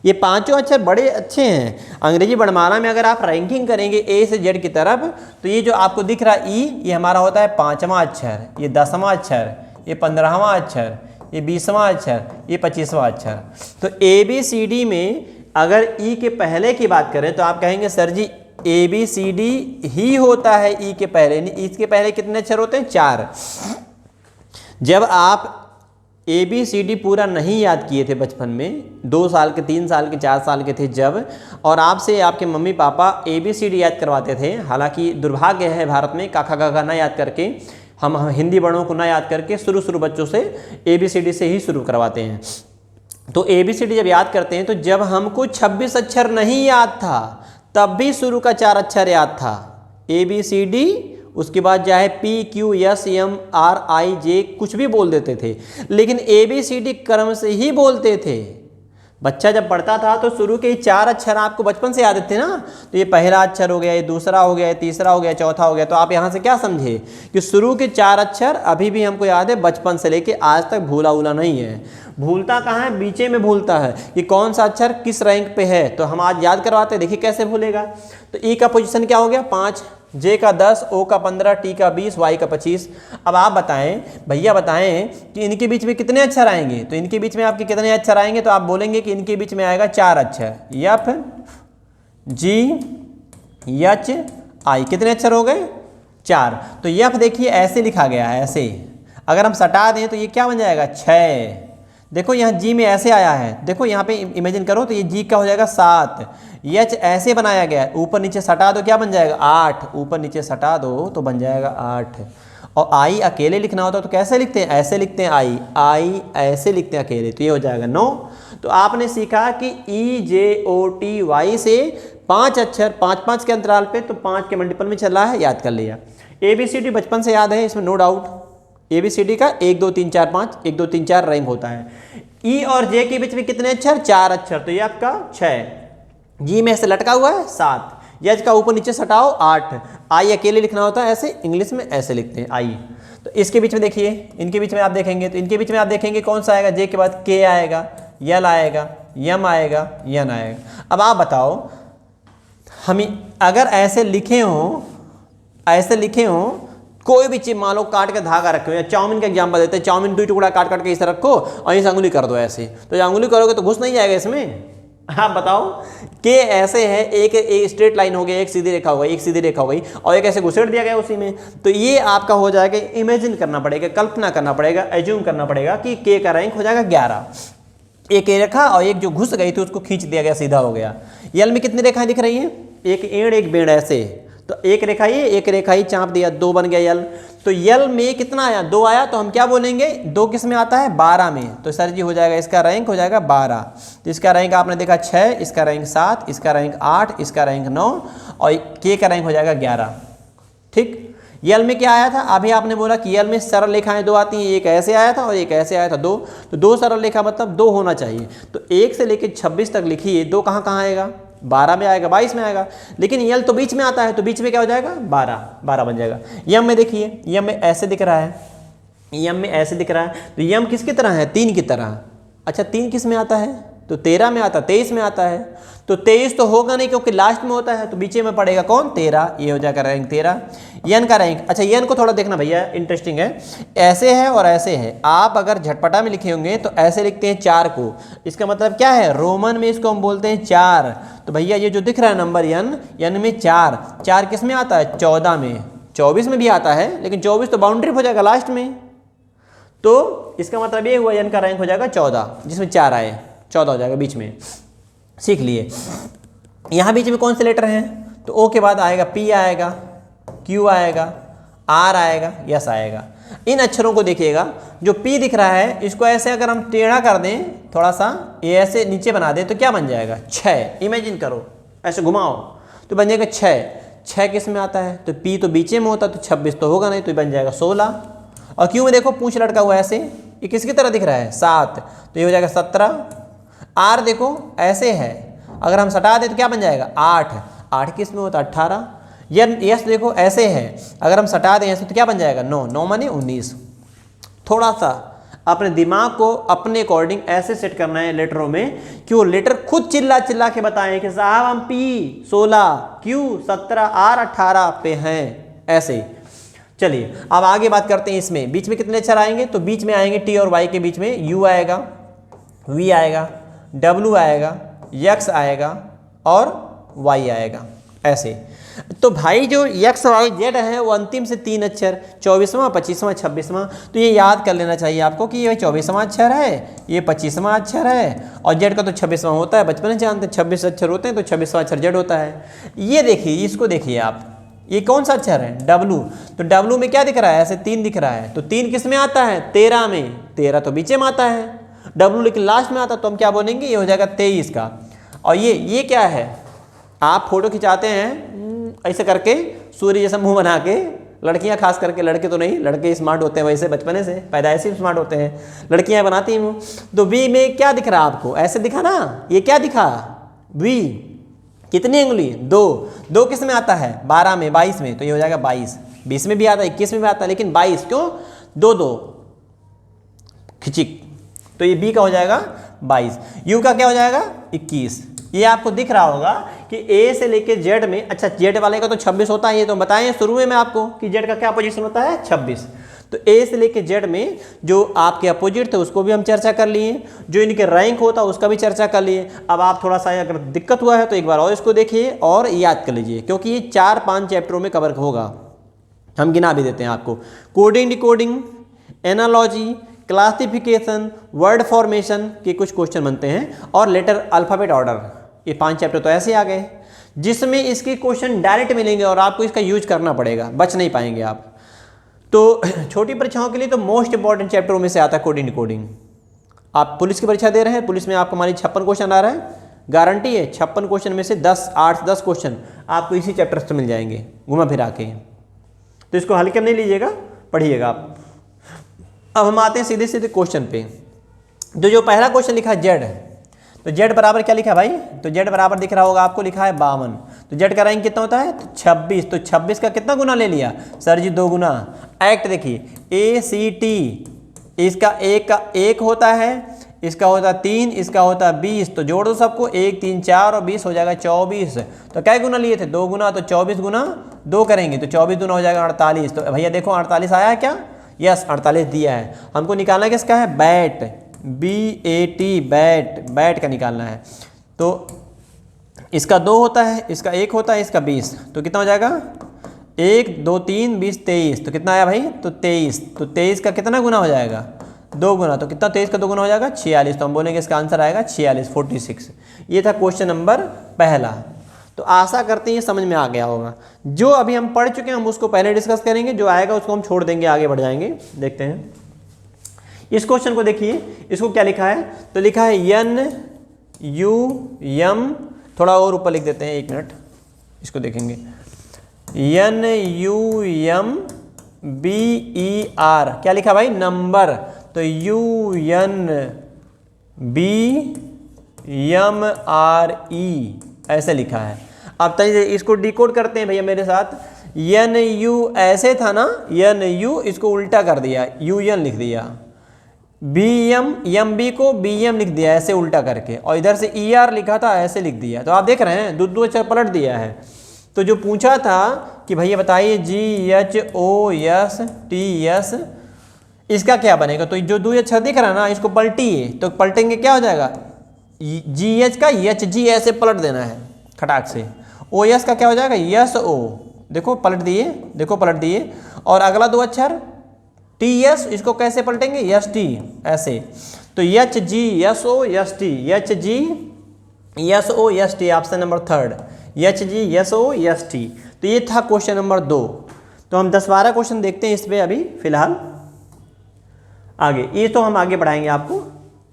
ये पांचों अक्षर बड़े अच्छे हैं। अंग्रेजी वर्णमाला में अगर आप रैंकिंग करेंगे ए से जेड की तरफ, तो ये जो आपको दिख रहा है ई, ये हमारा होता है 5वां अक्षर, ये 10वां अक्षर, ये 15वां अक्षर, ये 20वां अक्षर, ये 25वां अक्षर। तो ए बी सी डी में अगर ई के पहले की बात करें तो आप कहेंगे sir ji A B C D ही होता है ई के पहले। इसके पहले कितने अक्षर होते हैं? 4। जब आप ए बी सी डी पूरा नहीं याद किए थे बचपन में, 2 साल के, 3 साल के, 4 साल के थे जब, और आपसे आपके मम्मी पापा ए बी सी डी याद करवाते थे, हालांकि दुर्भाग्य है भारत में काखा काखा ना याद करके, हम हिंदी वर्णों को ना याद करके शुरू बच्चों से ए बी सी डी से ही शुरू करवाते हैं। तो ए बी सी डी जब याद करते हैं तो जब हमको 26 अक्षर नहीं याद था तब भी शुरू का 4 अक्षर याद था, ए बी सी डी, उसके बाद चाहे P Q S M R I J कुछ भी बोल देते थे, लेकिन ए बी सी डी क्रम से ही बोलते थे। बच्चा जब पढ़ता था तो शुरू के 4 अक्षर आपको बचपन से याद थे ना, तो ये पहला अक्षर हो गया, ये दूसरा हो गया, ये तीसरा हो गया, चौथा हो गया। तो आप यहाँ से क्या समझे कि शुरू के 4 अक्षर अभी भी हमको याद है, बचपन से लेके आज तक भूला उला नहीं है। भूलता कहाँ है? बीचे में भूलता है कि कौन सा अक्षर किस रैंक पे है। तो हम आज याद करवाते हैं, देखिए कैसे भूलेगा। तो ई का पोजीशन क्या हो गया? 5, जे का 10, ओ का 15, टी का 20, वाई का 25। अब आप बताएं, भैया बताएं कि इनके बीच में कितने अक्षर आएंगे? तो इनके बीच में आपके कितने अक्षर आएंगे? तो आप बोलेंगे कि इनके बीच में आएगा 4 अक्षर, एफ जी एच आई। कितने अक्षर हो गए? 4। तो एफ देखिए ऐसे लिखा गया है, ऐसे अगर हम सटा दें तो ये क्या बन जाएगा? 6। देखो यहाँ जी में ऐसे आया है, देखो यहाँ पे इमेजिन करो तो ये जी का हो जाएगा 7। एच ऐसे बनाया गया है, ऊपर नीचे सटा दो क्या बन जाएगा? 8। ऊपर नीचे सटा दो तो बन जाएगा 8। और आई अकेले लिखना होता तो कैसे लिखते हैं, ऐसे लिखते हैं आई, आई ऐसे लिखते हैं अकेले, तो ये हो जाएगा 9। तो आपने सीखा कि EJOTY से 5 अक्षर 5-5 के अंतराल पे, तो 5 के मल्टीपल में चल रहा है, याद कर लिया। ABCD बचपन से याद है, इसमें नो डाउट। ABCD का 1 2 3 4 5, 1 2 3 4 रैंक होता है। E और J के बीच में कितने अक्षर, 4 अक्षर, तो ये आपका 6। G में ऐसे लटका हुआ है 7, यज का ऊपर नीचे सटाओ 8, आई अकेले लिखना होता है ऐसे, इंग्लिश में ऐसे लिखते हैं आई। तो इसके बीच में देखिए, इनके बीच में आप देखेंगे, तो इनके बीच में आप देखेंगे कौन सा आएगा, जे के बाद के आएगा, यल आएगा, यम आएगा, यन आएगा। अब आप बताओ, हम अगर ऐसे लिखे हों, ऐसे लिखे हों, कोई भी चीज मान लो काट के धागा रखे हो, या चाउमीन का एग्जाम्पल देते हैं, चाउमीन 2 टुकड़ा काट काट के इसे रखो और इसे अंगुली कर दो ऐसे, तो अंगुली करोगे तो घुस नहीं जाएगा इसमें। आप बताओ कि ऐसे है, एक स्ट्रेट लाइन हो गया, एक सीधी रेखा हो गई, एक सीधी रेखा हो गई, और एक ऐसे घुसेड़ दिया गया उसी में, तो ये आपका हो जाएगा, इमेजिन करना पड़ेगा, कल्पना करना पड़ेगा, एज्यूम करना पड़ेगा कि के का रैंक हो जाएगा 11। एक रेखा और एक जो घुस गई थी उसको खींच दिया गया, सीधा हो गया। यल में कितनी रेखाएं दिख रही हैं, एक एड़ एक बेड़ ऐसे, तो एक रेखा ये, एक रेखा ही चाप दिया, 2 बन गया यल। तो यल में कितना आया, 2 आया, तो हम क्या बोलेंगे, 2 किस में आता है, 12 में, तो सर जी हो जाएगा, इसका रैंक हो जाएगा 12। तो इसका रैंक आपने देखा 6, इसका रैंक 7, इसका रैंक 8, इसका रैंक 9, और के का रैंक हो जाएगा 11। ठीक। यल में क्या आया था, अभी आपने बोला कि यल में सरल रेखाएं 2 आती हैं, एक ऐसे आया था और एक ऐसे आया था 2, तो 2 सरल रेखा मतलब 2 होना चाहिए। तो 1 से लेकर 26 तक लिखिए, 2 कहाँ कहाँ आएगा, 12 में आएगा, 22 में आएगा, लेकिन यल तो बीच में आता है, तो बीच में क्या हो जाएगा, 12 बन जाएगा। यम में देखिए, यम में ऐसे दिख रहा है, यम में ऐसे दिख रहा है, तो यम किसकी तरह है, 3 की तरह। अच्छा 3 किस में आता है, तो 13 में आता है, 23 में आता है, तो 23 तो होगा नहीं क्योंकि लास्ट में होता है, तो बीचे में पड़ेगा कौन, 13, ये हो जाएगा रैंक 13। यन का रैंक, अच्छा यन को थोड़ा देखना भैया, इंटरेस्टिंग है, ऐसे है और ऐसे है। आप अगर झटपटा में लिखे होंगे तो ऐसे लिखते हैं 4 को, इसका मतलब क्या है, रोमन में इसको हम बोलते हैं 4। तो भैया ये जो दिख रहा है नंबर यन में 4 किस में आता है, 14 में, 24 में भी आता है, लेकिन 24 तो बाउंड्री हो जाएगा लास्ट में, तो इसका मतलब ये हुआ यन का रैंक हो जाएगा 14, जिसमें 4 आए, 14 हो जाएगा बीच में। सीख लिए। यहाँ बीच में कौन से लेटर हैं, तो ओ के बाद आएगा पी आएगा, क्यू आएगा, आर आएगा, यस आएगा। इन अक्षरों को देखिएगा, जो पी दिख रहा है इसको ऐसे अगर हम टेढ़ा कर दें, थोड़ा सा ये ऐसे नीचे बना दें, तो क्या बन जाएगा, 6। इमेजिन करो, ऐसे घुमाओ तो बन जाएगा 6 किस में आता है, तो पी तो बीचे में होता, तो 26 तो होगा नहीं, तो बन जाएगा 16। और क्यू में देखो पूंछ लटका हुआ ऐसे, ये किसकी तरह दिख रहा है, 7, तो ये हो जाएगा 17। आर देखो ऐसे है, अगर हम सटा दें तो क्या बन जाएगा, 8 किस में होता है, 18। यस देखो ऐसे है, अगर हम सटा दें ऐसे तो क्या बन जाएगा, 9 माने 19। थोड़ा सा अपने दिमाग को अपने अकॉर्डिंग ऐसे सेट करना है लेटरों में कि वो लेटर खुद चिल्ला चिल्ला के बताएं कि साहब हम पी 16, क्यू 17, आर 18 पे हैं, ऐसे। चलिए अब आगे बात करते हैं, इसमें बीच में कितने अक्षर आएंगे, तो बीच में आएंगे टी और वाई के बीच में यू आएगा, वी आएगा, डब्ल्यू आएगा, यक्स आएगा और वाई आएगा, ऐसे। तो भाई जो यक्स वाई जेड है वो अंतिम से 3 अक्षर, 24वां 25वां 26वां, तो ये याद कर लेना चाहिए आपको कि ये 24वां अक्षर है, ये 25वां अक्षर है, और जेड का तो 26वां होता है, बचपन में जानते हैं 26 अक्षर होते हैं, तो 26वां अक्षर जेड होता है। ये देखिए, इसको देखिए आप, ये कौन सा अक्षर है, डब्लू, तो डब्लू में क्या दिख रहा है, ऐसे 3 दिख रहा है, तो 3 किस में आता है, 13 में, 13 तो बीचे में आता है, डब्लू लेकिन लास्ट में आता, तो हम क्या बोलेंगे, ये हो जाएगा 23 का। और ये क्या है, आप फोटो खिंचाते हैं ऐसे करके सूर्य जैसा मुंह बना के, लड़कियां खास करके, लड़के तो नहीं, लड़के स्मार्ट होते हैं वैसे बचपने से, पैदाइशी स्मार्ट होते हैं, लड़कियां बनाती हैं मुंह। तो वी में क्या दिख रहा है आपको, ऐसे दिखा ना, ये क्या दिखा, वी कितनी उंगली, 2 किस में आता है, 12 में, 22 में, तो ये हो जाएगा 22, 20 में भी आता है, 21 में भी आता है, लेकिन 22 क्यों, 2 खिचिक, तो ये बी का हो जाएगा 22, यू का क्या हो जाएगा 21। ये आपको दिख रहा होगा कि ए से लेके जेड में, अच्छा जेड वाले का तो 26 होता है, ये तो बताएं शुरू में आपको कि जेड का क्या पोजीशन होता है, 26। तो ए से लेके जेड में जो आपके अपोजिट थे उसको भी हम चर्चा कर लिए, जो इनके रैंक होता है उसका भी चर्चा कर लिए। अब आप थोड़ा सा अगर दिक्कत हुआ है तो एक बार और इसको देखिए और याद कर लीजिए, क्योंकि ये 4-5 चैप्टरों में कवर होगा, हम गिना भी देते हैं आपको। Coding, decoding, analogy, classification, word formation के कुछ क्वेश्चन बनते हैं, और लेटर अल्फ़ाबेट ऑर्डर, ये 5 चैप्टर तो ऐसे आ गए जिसमें इसके क्वेश्चन डायरेक्ट मिलेंगे और आपको इसका यूज करना पड़ेगा, बच नहीं पाएंगे आप। तो छोटी परीक्षाओं के लिए तो मोस्ट इंपॉर्टेंट चैप्टरों में से आता है कोडिंग डिकोडिंग। आप पुलिस की परीक्षा दे रहे हैं, पुलिस में आपको मान लीजिए 56 क्वेश्चन आ रहा है, गारंटी है 56 क्वेश्चन में से 10 क्वेश्चन आपको इसी चैप्टर से मिल जाएंगे घुमा फिरा के। तो इसको हल्के में नहीं लीजिएगा, पढ़िएगा आप। अब हम आते हैं सीधे सीधे क्वेश्चन पे। जो पहला क्वेश्चन लिखा है जेड, तो जेड बराबर क्या लिखा है भाई, तो जेड बराबर दिख रहा होगा आपको, लिखा है 52। तो जेड का रैंक कितना होता है, तो 26। तो 26 का कितना गुना ले लिया सर जी, 2 गुना। एक्ट देखिए ACT, इसका एक का 1 होता है, इसका होता है 3, इसका होता है 20। तो जोड़ दो सबको, 1 3 4 और 20 हो जाएगा 24। तो क्या गुना लिए थे, 2 गुना। तो 24 गुना 2 करेंगे तो 24 गुना हो जाएगा 48। तो भैया देखो 48 आया है क्या, यस 48 दिया है। हमको निकालना किसका है, बैट, BAT, बैट का निकालना है। तो इसका 2 होता है, इसका 1 होता है, इसका 20। तो कितना हो जाएगा, 1 2 3 20 23। तो कितना आया भाई, तो 23। तो 23 का कितना गुना हो जाएगा, 2 गुना। तो कितना 23 का 2 गुना हो जाएगा 46। तो हम बोलेंगे इसका आंसर आएगा 46, 46। ये था क्वेश्चन नंबर पहला। तो आशा करते हैं ये समझ में आ गया होगा। जो अभी हम पढ़ चुके हैं हम उसको पहले डिस्कस करेंगे, जो आएगा उसको हम छोड़ देंगे, आगे बढ़ जाएंगे। देखते हैं इस क्वेश्चन को, देखिए इसको क्या लिखा है, तो लिखा है NUM, थोड़ा और ऊपर लिख देते हैं, 1 मिनट इसको देखेंगे। NUMBER, क्या लिखा भाई, नंबर। तो UNBMRE ऐसे लिखा है। अब तक इसको डिकोड करते हैं भैया मेरे साथ। NU ऐसे था ना, NU इसको उल्टा कर दिया, UN लिख दिया। MB को BM लिख दिया ऐसे उल्टा करके, और इधर से ER लिखा था ऐसे लिख दिया। तो आप देख रहे हैं दो अक्षर पलट दिया है। तो जो पूछा था कि भैया बताइए GHOSTS इसका क्या बनेगा, तो जो 2 अक्षर दिख रहा है ना इसको पलटिए, तो पलटेंगे क्या हो जाएगा, GH का HG ऐसे पलट देना है खटाक से। OS का क्या हो जाएगा, YSO, देखो पलट दिए, देखो पलट दिए। और अगला 2 अक्षर TS, इसको कैसे पलटेंगे, ST ऐसे। तो HGSOST, HGSOST option number 3, HGSOST। तो ये था क्वेश्चन नंबर 2। तो हम 10-12 क्वेश्चन देखते हैं इस पे अभी फिलहाल। आगे ये तो हम आगे बढ़ाएंगे, आपको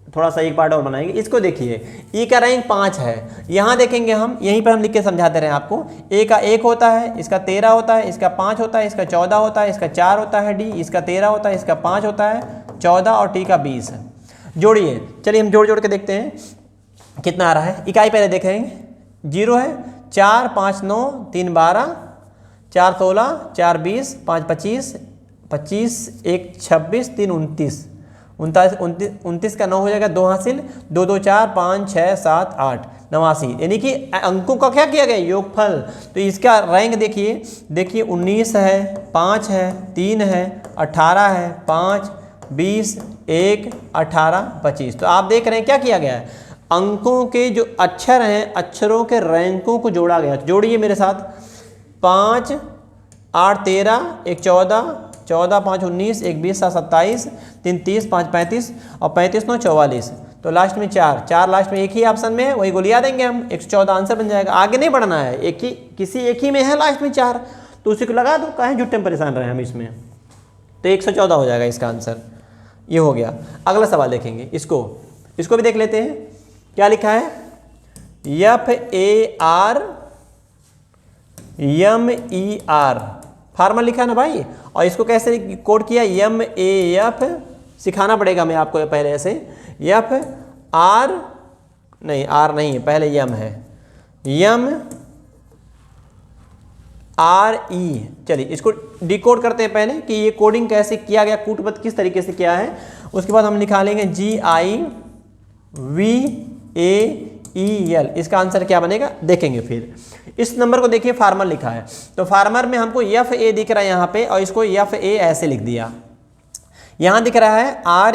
थोड़ा सा एक पार्ट और बनाएंगे। इसको देखिए, E का रैंक 5 है। यहाँ देखेंगे हम, यहीं पर हम लिख के समझाते रहे आपको। A का 1 होता है, इसका 13 होता है, इसका 5 होता है, इसका 14 होता है, इसका 4 होता है। D इसका 13 होता है, इसका 5 होता है, 14 और T का 20 है। जोड़िए, चलिए हम जोड़ के देखते हैं कितना आ रहा है। इकाई पहले देखेंगे, 0 है, 4 5 9 3 12, 4 16, 4 20, 5 25, 25 1 26, 3 29, 29 का 9 हो जाएगा, 2 हासिल, 2 2 4 5 6 7 8 89। यानी कि अंकों का क्या किया गया, योगफल। तो इसका रैंक देखिए 19 है, 5 है, 3 है, 18 है, 5 20 1 18 25। तो आप देख रहे हैं क्या किया गया है, अंकों के जो अक्षर हैं अक्षरों के रैंकों को जोड़ा गया। तो जोड़िए मेरे साथ, 5 8 13 1 14, 14 5 19, 1 20 7 27, 3 30, 5 35 और 35 9 44। तो लास्ट में 4 लास्ट में एक ही ऑप्शन में है, वही गोलियां देंगे हम, 114 आंसर बन जाएगा। आगे नहीं बढ़ना है, एक ही किसी एक ही में है लास्ट में 4, तो उसी को लगा दो, काहे झूठे में परेशान रहे हम इसमें। तो 114 हो जाएगा इसका आंसर, ये हो गया। अगला सवाल देखेंगे, इसको भी देख लेते हैं। क्या लिखा है, FARMER, फार्मर लिखा ना भाई, और इसको कैसे कोड किया, MAF, सिखाना पड़ेगा मैं आपको पहले ऐसे, FR नहीं, R नहीं है, पहले यम है, MRE। चलिए इसको डिकोड करते हैं पहले कि ये कोडिंग कैसे किया गया, कूटबद्ध किस तरीके से किया है। उसके बाद हम निकालेंगे GIVAEL, इसका आंसर क्या बनेगा देखेंगे। फिर इस नंबर को देखिए, फार्मर लिखा है, तो फार्मर में हमको FA दिख रहा है यहाँ पे, और इसको FA ऐसे लिख दिया। यहाँ दिख रहा है ER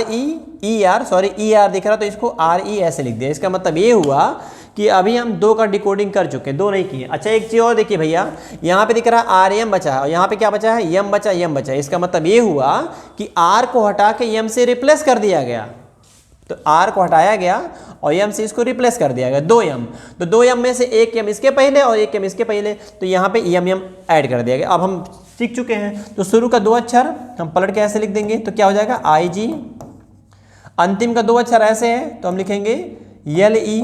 दिख रहा है, तो इसको RE ऐसे लिख दिया। इसका मतलब ये हुआ कि अभी हम 2 का डिकोडिंग कर चुके, 2 नहीं किए। अच्छा एक चीज़ और देखिए भैया, यहाँ पे दिख रहा है RM बचा है, और यहाँ पे क्या बचा है, यम बचा। इसका मतलब ये हुआ कि R को हटा के यम से रिप्लेस कर दिया गया। तो r को हटाया गया और m से इसको रिप्लेस कर दिया गया 2m। तो 2m में से 1m इसके पहले और 1m इसके पहले, तो यहाँ पे m ऐड कर दिया गया। अब हम सीख चुके हैं, तो शुरू का 2 अक्षर हम पलट के ऐसे लिख देंगे, तो क्या हो जाएगा IG। अंतिम का 2 अक्षर ऐसे है तो हम लिखेंगे LE,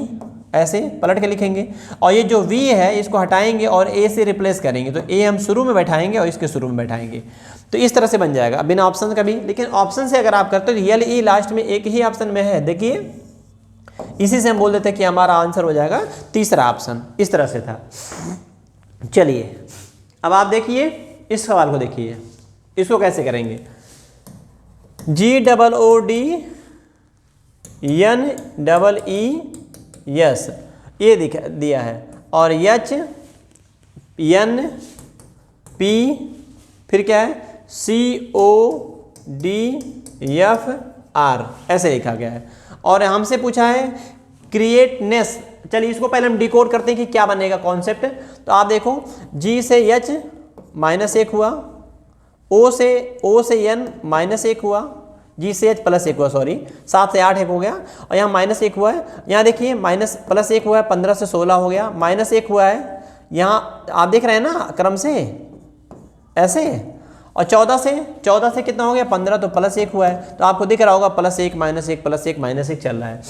ऐसे पलट के लिखेंगे। और ये जो V है इसको हटाएंगे और A से रिप्लेस करेंगे, तो A हम शुरू में बैठाएंगे और इसके शुरू में बैठाएंगे, तो इस तरह से बन जाएगा बिना ऑप्शन का भी। लेकिन ऑप्शन से अगर आप करते हो तो LE लास्ट में एक ही ऑप्शन में है, देखिए इसी से हम बोल देते हैं कि हमारा आंसर हो जाएगा तीसरा ऑप्शन। इस तरह से था। चलिए अब आप देखिए इस सवाल को, देखिए इसको कैसे करेंगे। GOODNEES ये दिया है, और HNP फिर क्या है CODFR ऐसे लिखा गया है। और हमसे पूछा है क्रिएटनेस। चलिए इसको पहले हम डिकोड करते हैं कि क्या बनेगा कॉन्सेप्ट। तो आप देखो G से H -1 हुआ, O से N -1 हुआ, G से H +1 हुआ, सॉरी 7 से 8 1 हो गया, और यहाँ -1 हुआ है। यहाँ देखिए +1 हुआ है, 15 से 16 हो गया, -1 हुआ है, यहाँ आप देख रहे हैं ना क्रम से ऐसे, और 14 से कितना हो गया 15, तो +1 हुआ है, तो आपको दिख रहा होगा +1 -1 +1 -1 चल रहा है,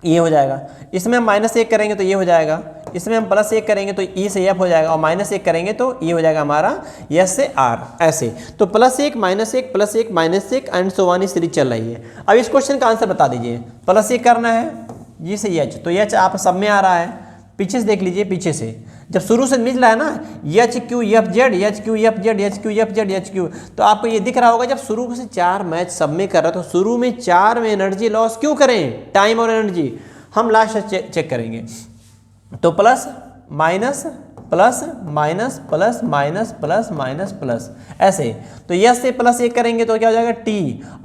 ये हो जाएगा। इसमें हम -1 करेंगे तो ये हो जाएगा, इसमें हम +1 करेंगे तो E से F हो जाएगा, और -1 करेंगे तो ये हो जाएगा हमारा S से R, ऐसे। तो +1 -1 +1 -1 एंड सो ऑन सीरीज चल रही है। अब इस क्वेश्चन का आंसर बता दीजिए। +1 करना है G से H, तो H आप सब में आ रहा है, पीछे से देख लीजिए, पीछे से जब शुरू से मिल रहा है ना HQFZ, तो आपको ये दिख रहा होगा जब शुरू से 4 मैच सब में कर रहा है तो शुरू में 4 में एनर्जी लॉस क्यों करें, टाइम और एनर्जी हम लास्ट चेक करेंगे। तो plus minus plus minus plus minus plus minus plus ऐसे। तो यस से +1 करेंगे तो क्या हो जाएगा T,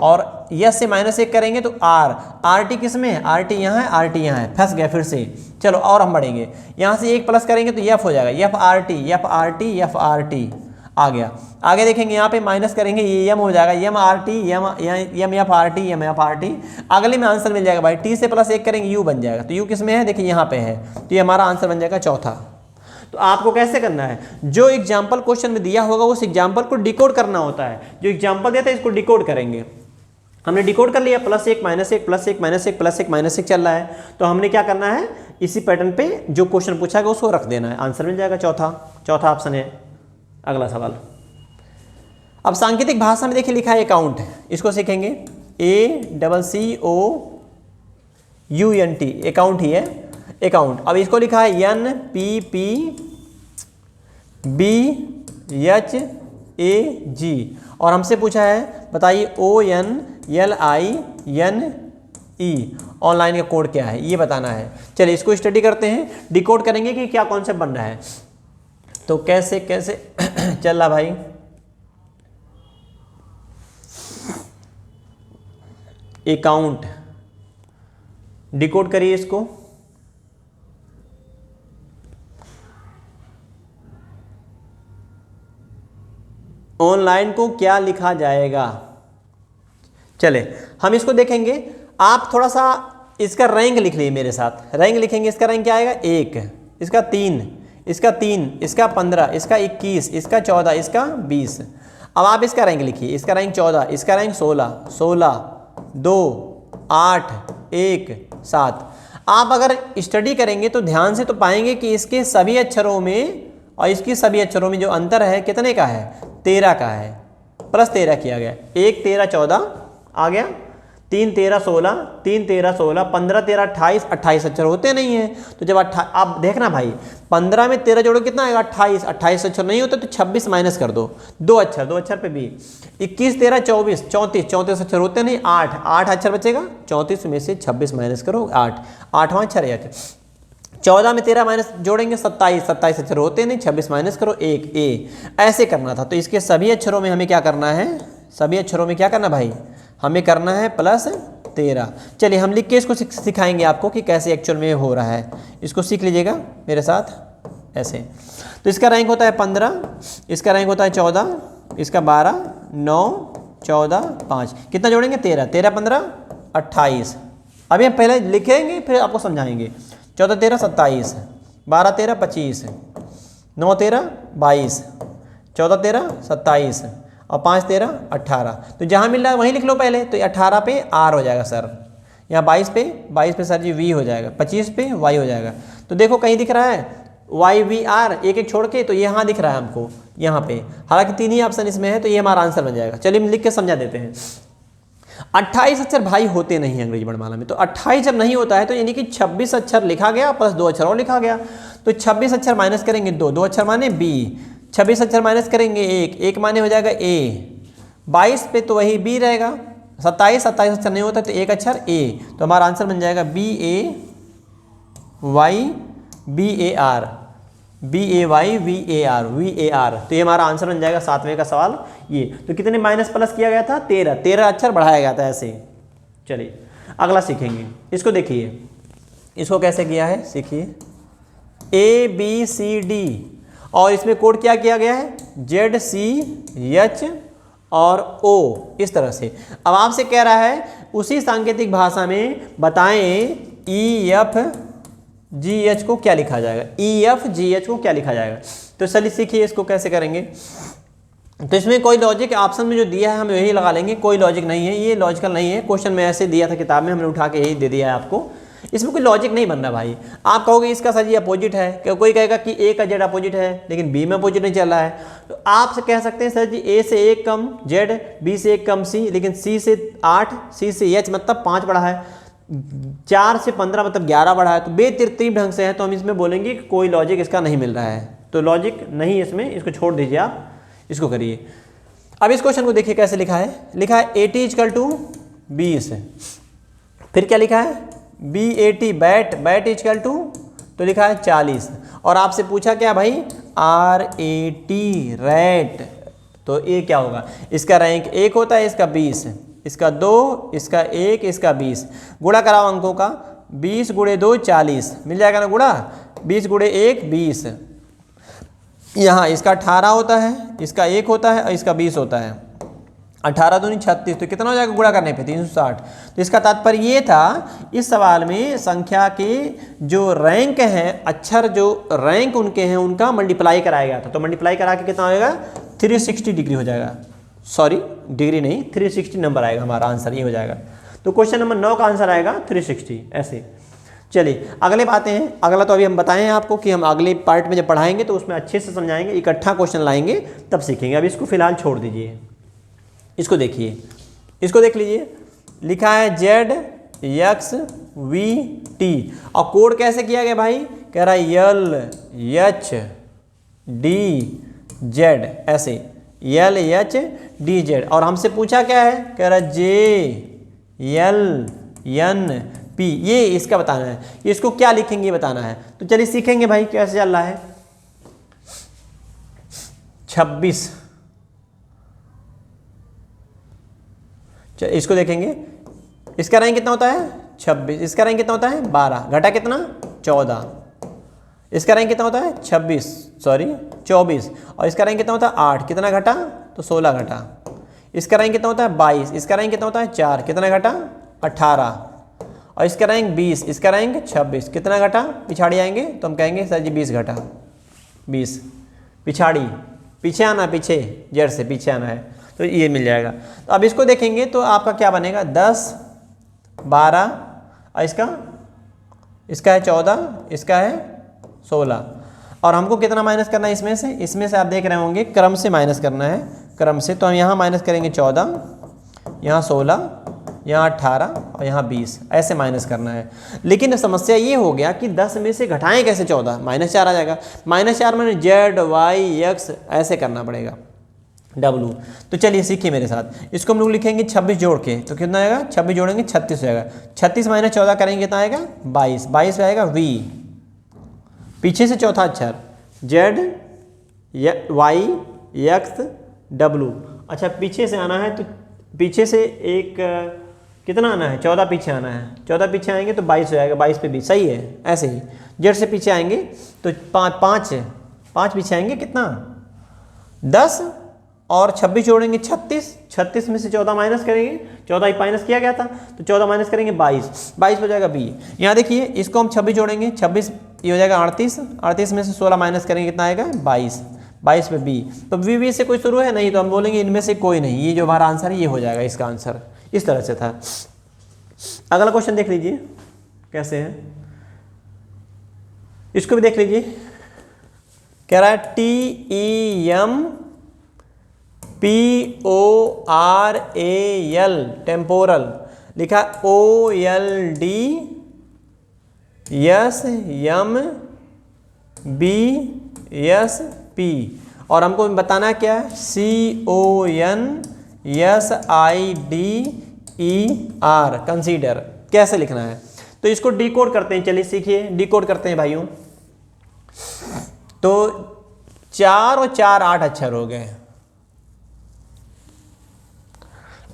और यस से -1 करेंगे तो R। RT किस में है, RT यहाँ है, RT यहाँ है, फंस गया फिर से। चलो और हम बढ़ेंगे, यहाँ से 1 प्लस करेंगे तो F हो जाएगा, FRT आ गया। आगे देखेंगे यहाँ पे माइनस करेंगे, ये M हो जाएगा, MFRT। अगले में आंसर मिल जाएगा भाई, T से +1 करेंगे U बन जाएगा, तो U किस में है, देखिए यहाँ पे है, तो ये हमारा आंसर बन जाएगा चौथा। तो आपको कैसे करना है, जो एग्जाम्पल क्वेश्चन में दिया होगा उस एग्जाम्पल को डिकोड करना होता है। जो एग्जाम्पल देता है इसको डिकोड करेंगे। हमने डिकोड कर लिया, +1 -1 +1 -1 +1 -1 चल रहा है, तो हमने क्या करना है, इसी पैटर्न पे जो क्वेश्चन पूछा गया उसको रख देना है, आंसर मिल जाएगा चौथा ऑप्शन है। अगला सवाल, अब सांकेतिक भाषा में देखिए लिखा है अकाउंट, इसको सीखेंगे ACCOUNT, अकाउंट ही है, अकाउंट। अब इसको लिखा है NPPBHAG, और हमसे पूछा है बताइए ONLINE ऑनलाइन का कोड क्या है, ये बताना है। चलिए इसको स्टडी करते हैं, डिकोड करेंगे कि क्या कॉन्सेप्ट बन रहा है। तो कैसे चल रहा भाई, अकाउंट डिकोड करिए इसको। ऑनलाइन को क्या लिखा जाएगा, चले हम इसको देखेंगे। आप थोड़ा सा इसका रैंक लिख लीजिए मेरे साथ, रैंक लिखेंगे। इसका रैंक क्या आएगा, 1, इसका 3, इसका 3, इसका 15, इसका 21, इसका 14, इसका 20। अब आप इसका रैंक लिखिए, इसका रैंक 14, इसका रैंक 16, 2, 8, 1, 7। आप अगर स्टडी करेंगे तो ध्यान से तो पाएंगे कि इसके सभी अक्षरों में और इसकी सभी अक्षरों में जो अंतर है कितने का है, 13 का है, +13 किया गया। 1 13 14 आ गया, 3 13 16, 3 13 16, 15 13 28, 28 अक्षर होते नहीं है। तो जब आप देखना भाई 15 में 13 जोड़ो कितना आएगा, 28, 28 अक्षर नहीं होते तो 26 माइनस कर दो, 2 अक्षर पे भी। 21 13 24, 34 अक्षर होते नहीं, 8 अक्षर बचेगा, 34 में से 26 माइनस करो, 8वां अक्षर है। 14 में 13 माइनस जोड़ेंगे 27 अक्षर होते नहीं, 26 माइनस करो, 1 A। ऐसे करना था। तो इसके सभी अक्षरों में हमें क्या करना है, सभी अक्षरों में क्या करना भाई, हमें करना है +13। चलिए हम लिख के इसको सिखाएंगे आपको कि कैसे एक्चुअल में हो रहा है। इसको सीख लीजिएगा मेरे साथ ऐसे। तो इसका रैंक होता है 15, इसका रैंक होता है 14, इसका 12, 9, 14, 5, कितना जोड़ेंगे 13, 13 15 28, अभी हम पहले लिखेंगे फिर आपको समझाएंगे। 14 13 27, 12 13 25, 9 13 22, 14 13 27 और 5 13 18। तो जहाँ मिल रहा है वहीं लिख लो पहले। तो 18 पे आर हो जाएगा सर, यहाँ 22 पे सर जी वी हो जाएगा, 25 पे वाई हो जाएगा। तो देखो कहीं दिख रहा है वाई वी आर एक एक छोड़ के, तो यहाँ दिख रहा है हमको यहाँ पे। हालांकि 3 ही ऑप्शन इसमें है, तो ये हमारा आंसर बन जाएगा। चलिए हम लिख के समझा देते हैं। 28 अक्षर भाई होते नहीं है अंग्रेजी वर्णमाला में। तो 28 जब नहीं होता है तो यानी कि 26 अक्षर लिखा गया प्लस 2 अक्षर और लिखा गया। तो 26 अक्षर माइनस करेंगे 2, 2 अक्षर माने बी, 26 अक्षर माइनस करेंगे 1, 1 माने हो जाएगा ए, 22 पे तो वही बी रहेगा, 27 अक्षर नहीं होता तो 1 अक्षर ए। तो हमारा आंसर बन जाएगा B A Y B A R, B A Y V A R, V A R. तो ये हमारा आंसर बन जाएगा 7वें का सवाल ये। तो कितने माइनस प्लस किया गया था? 13 अक्षर बढ़ाया गया था ऐसे। चलिए अगला सीखेंगे। इसको देखिए, इसको कैसे किया है सीखिए। ए बी सी डी और इसमें कोड क्या किया गया है? जेड सी एच और ओ, इस तरह से। अब आपसे कह रहा है उसी सांकेतिक भाषा में बताएं ई एफ जी एच को क्या लिखा जाएगा, ई एफ जी एच को क्या लिखा जाएगा। तो चलिए सीखिए इसको कैसे करेंगे। तो इसमें कोई लॉजिक ऑप्शन में जो दिया है हम यही लगा लेंगे, कोई लॉजिक नहीं है, ये लॉजिकल नहीं है। क्वेश्चन में ऐसे दिया था किताब में, हमने उठा के यही दे दिया है आपको। इसमें कोई लॉजिक नहीं बन रहा भाई। आप कहोगे इसका सर जी अपोजिट है, कोई कहेगा कि ए का जेड अपोजिट है लेकिन बी में अपोजिट नहीं चल रहा है। तो आप से कह सकते हैं सर जी ए से 1 कम जेड, बी से 1 कम सी, लेकिन सी से 8, सी से एच मतलब 5 बढ़ा है, 4 से 15 मतलब 11 बढ़ा है। तो बेतरतीब ढंग से है, तो हम इसमें बोलेंगे कि कोई लॉजिक इसका नहीं मिल रहा है। तो लॉजिक नहीं इसमें, इसको छोड़ दीजिए आप, इसको करिए। अब इस क्वेश्चन को देखिए कैसे लिखा है। लिखा है 80 = 20, फिर क्या लिखा है BAT बैट इक्वल टू, तो लिखा है 40। और आपसे पूछा क्या भाई RAT रैट, तो ये क्या होगा? इसका रैंक 1 होता है, इसका 20, इसका 2, इसका 1, इसका 20। गुणा कराओ अंकों का, 20 × 2 40 मिल जाएगा ना गुणा, 20 × 1 20। यहाँ इसका 18 होता है, इसका 1 होता है और इसका 20 होता है। 18 दूनी 36, तो कितना हो जाएगा गुणा करने पे 360। तो इसका तात्पर्य ये था इस सवाल में संख्या के जो रैंक हैं, अक्षर जो रैंक उनके हैं उनका मल्टीप्लाई कराया गया था। तो मल्टीप्लाई करा के कितना होगा 360 डिग्री हो जाएगा, सॉरी डिग्री नहीं 360 नंबर आएगा, हमारा आंसर ये हो जाएगा। तो क्वेश्चन नंबर 9 का आंसर आएगा 360 ऐसे। चलिए अगले बातें हैं। अगला तो अभी हम बताएं आपको कि हम अगले पार्ट में जब पढ़ाएंगे तो उसमें अच्छे से समझाएंगे, इकट्ठा क्वेश्चन लाएंगे तब सीखेंगे। अब इसको फिलहाल छोड़ दीजिए, इसको देखिए, इसको देख लीजिए। लिखा है ZXVT और कोड कैसे किया गया भाई? कह रहा है LHDZ ऐसे, LHDZ। और हमसे पूछा क्या है? कह रहा है JLNP, ये इसका बताना है, इसको क्या लिखेंगे बताना है। तो चलिए सीखेंगे भाई कैसे चल रहा है। 26, इसको देखेंगे, इसका रैंक कितना होता है 26, इसका रैंक कितना होता है 12, घटा कितना 14, इसका रैंक कितना होता है 24, और इसका रैंक कितना होता है 8, कितना घटा तो 16 घटा। इसका रैंक कितना होता है 22, इसका रैंक कितना होता है 4, कितना घटा 18, और इसका रैंक 20, इसका रैंक 26, कितना घटा, पिछाड़ी आएंगे तो हम कहेंगे सर जी 20 घटा, 20 पिछाड़ी, पीछे आना, पीछे जड़ से पीछे आना है, तो ये मिल जाएगा। तो अब इसको देखेंगे तो आपका क्या बनेगा 10, 12 और इसका है 14, इसका है 16। और हमको कितना माइनस करना है इसमें से आप देख रहे होंगे क्रम से माइनस करना है, क्रम से। तो हम यहाँ माइनस करेंगे 14, यहाँ 16, यहाँ 18 और यहाँ 20, ऐसे माइनस करना है। लेकिन समस्या ये हो गया कि 10 में से घटाएं कैसे 14, -4 आ जाएगा। -4 मैंने ZYX ऐसे करना पड़ेगा W। तो चलिए सीखिए मेरे साथ, इसको हम लोग लिखेंगे 26 जोड़ के, तो कितना आएगा 26 जोड़ेंगे 36 हो जाएगा। 36 - 14 करेंगे कितना आएगा 22, 22 पे आएगा V, पीछे से चौथा अक्षर ZYX W। अच्छा पीछे से आना है, तो पीछे से एक कितना आना है 14 पीछे आना है, 14 पीछे आएंगे तो 22 हो जाएगा, 22 पे 20, सही है। ऐसे ही जेड से पीछे आएंगे तो 5 पीछे आएंगे कितना 10 और 26 जोड़ेंगे 36, 36 में से 14 माइनस करेंगे, 14 ही माइनस किया गया था तो 14 माइनस करेंगे 22, 22 हो जाएगा बी। यहाँ देखिए इसको हम 26 जोड़ेंगे, 26 ये हो जाएगा 38, 38 में से 16 माइनस करेंगे कितना आएगा 22, 22 पे बी। तो बी से कोई शुरू है नहीं, तो हम बोलेंगे इनमें से कोई नहीं, ये जो हमारा आंसर है ये हो जाएगा इसका आंसर। इस तरह से था। अगला क्वेश्चन देख लीजिए कैसे है, इसको भी देख लीजिए। कह रहा है TEMPORAL टेम्पोरल, लिखा OLDSMBSP, और हमको बताना है क्या है CONSIDER कंसीडर, कैसे लिखना है। तो इसको डिकोड करते हैं, चलिए सीखिए, डिकोड करते हैं भाइयों। तो 4 और 4 8 अक्षर हो गए।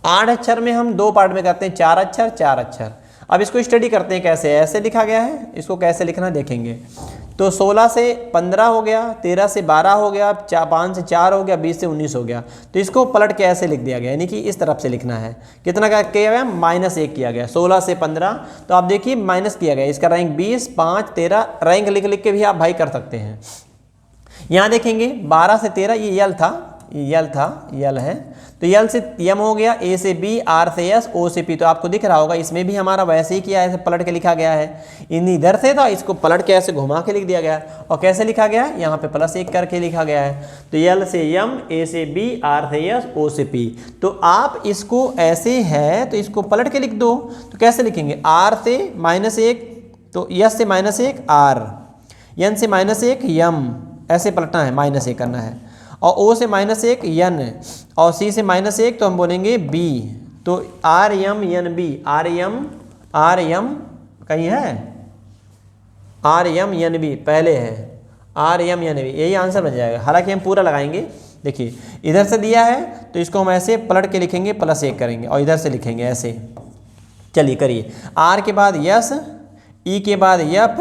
8 अक्षर में हम 2 पार्ट में करते हैं, 4 अक्षर 4 अक्षर। अब इसको स्टडी करते हैं कैसे, ऐसे लिखा गया है, इसको कैसे लिखना देखेंगे। तो 16 से 15 हो गया, 13 से 12 हो गया, 5 से 4 हो गया, 20 से 19 हो गया। तो इसको पलट के ऐसे लिख दिया गया, यानी कि इस तरफ से लिखना है। कितना का किया गया, -1 किया गया। 16 से 15, तो आप देखिए माइनस किया गया, इसका रैंक 20, 5, 13 रैंक लिख लिख के भी आप भाई कर सकते हैं। यहाँ देखेंगे 12 से 13 ये यल था, यल है, तो यल से यम हो गया, ए से बी, आर से एस, ओ से पी। तो आपको दिख रहा होगा इसमें भी हमारा वैसे ही किया है, ऐसे पलट के लिखा गया है। इन इधर से था, इसको पलट के ऐसे घुमा के लिख दिया गया, और कैसे लिखा गया है, यहाँ पे +1 करके लिखा गया है। तो यल से यम, ए से बी, आर से एस, ओ से पी। तो आप इसको ऐसे है तो इसको पलट के लिख दो। तो कैसे लिखेंगे, आर से -1, तो यस से -1 आर, यन से -1 यम, ऐसे पलटना है, -1 करना है। और ओ से -1 यन, और सी से -1 तो हम बोलेंगे बी। तो R M N B, R M कहीं है, आर यम यन बी पहले है, आर यम यन बी, यही आंसर बन जाएगा। हालांकि हम पूरा लगाएंगे, देखिए इधर से दिया है तो इसको हम ऐसे पलट के लिखेंगे, +1 करेंगे, और इधर से लिखेंगे ऐसे। चलिए करिए, आर के बाद यस, ई के बाद यफ,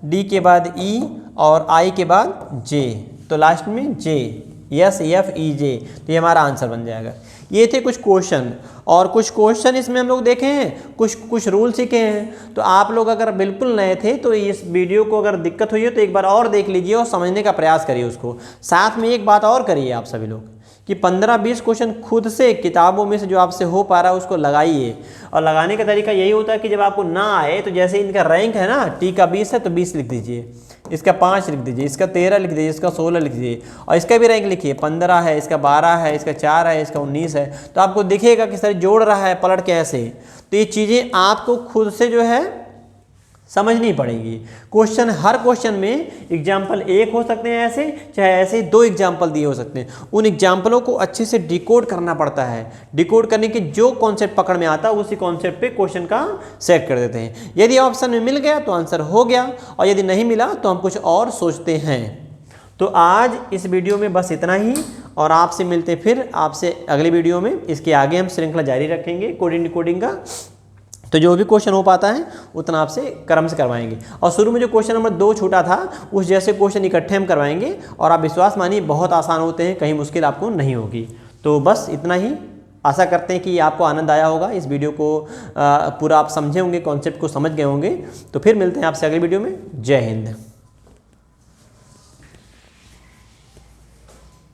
डी के बाद ई, और आई के बाद जे, तो लास्ट में जे, यस एफ ई जे। तो ये हमारा आंसर बन जाएगा। ये थे कुछ क्वेश्चन, और कुछ क्वेश्चन इसमें हम लोग देखे हैं, कुछ रूल सीखे हैं। तो आप लोग अगर बिल्कुल नए थे तो इस वीडियो को अगर दिक्कत हुई है तो एक बार और देख लीजिए और समझने का प्रयास करिए उसको। साथ में एक बात और करिए आप सभी लोग कि 15-20 क्वेश्चन खुद से किताबों में से जो आपसे हो पा रहा है उसको लगाइए। और लगाने का तरीका यही होता है कि जब आपको ना आए तो जैसे इनका रैंक है ना, टी का 20 है तो 20 लिख दीजिए, इसका 5 लिख दीजिए, इसका 13 लिख दीजिए, इसका 16 लिख दीजिए, और इसका भी रैंक लिखिए, 15 है, इसका 12 है, इसका 4 है, इसका 19 है। तो आपको दिखेगा कि सर जोड़ रहा है पलट के ऐसे। तो ये चीज़ें आपको खुद से जो है समझनी पड़ेगी। क्वेश्चन, हर क्वेश्चन में एग्जाम्पल 1 हो सकते हैं ऐसे, चाहे ऐसे 2 एग्जाम्पल दिए हो सकते हैं। उन एग्जाम्पलों को अच्छे से डिकोड करना पड़ता है। डिकोड करने के जो कॉन्सेप्ट पकड़ में आता है उसी कॉन्सेप्ट पे क्वेश्चन का सेट कर देते हैं। यदि ऑप्शन में मिल गया तो आंसर हो गया, और यदि नहीं मिला तो हम कुछ और सोचते हैं। तो आज इस वीडियो में बस इतना ही, और आपसे मिलते फिर आपसे अगली वीडियो में। इसके आगे हम श्रृंखला जारी रखेंगे कोडिंग डिकोडिंग का। तो जो भी क्वेश्चन हो पाता है उतना आपसे क्रम से करवाएंगे, और शुरू में जो क्वेश्चन नंबर 2 छूटा था उस जैसे क्वेश्चन इकट्ठे हम करवाएंगे, और आप विश्वास मानिए बहुत आसान होते हैं, कहीं मुश्किल आपको नहीं होगी। तो बस इतना ही, आशा करते हैं कि आपको आनंद आया होगा। इस वीडियो को पूरा आप समझे होंगे, कॉन्सेप्ट को समझ गए होंगे। तो फिर मिलते हैं आपसे अगली वीडियो में। जय हिंद।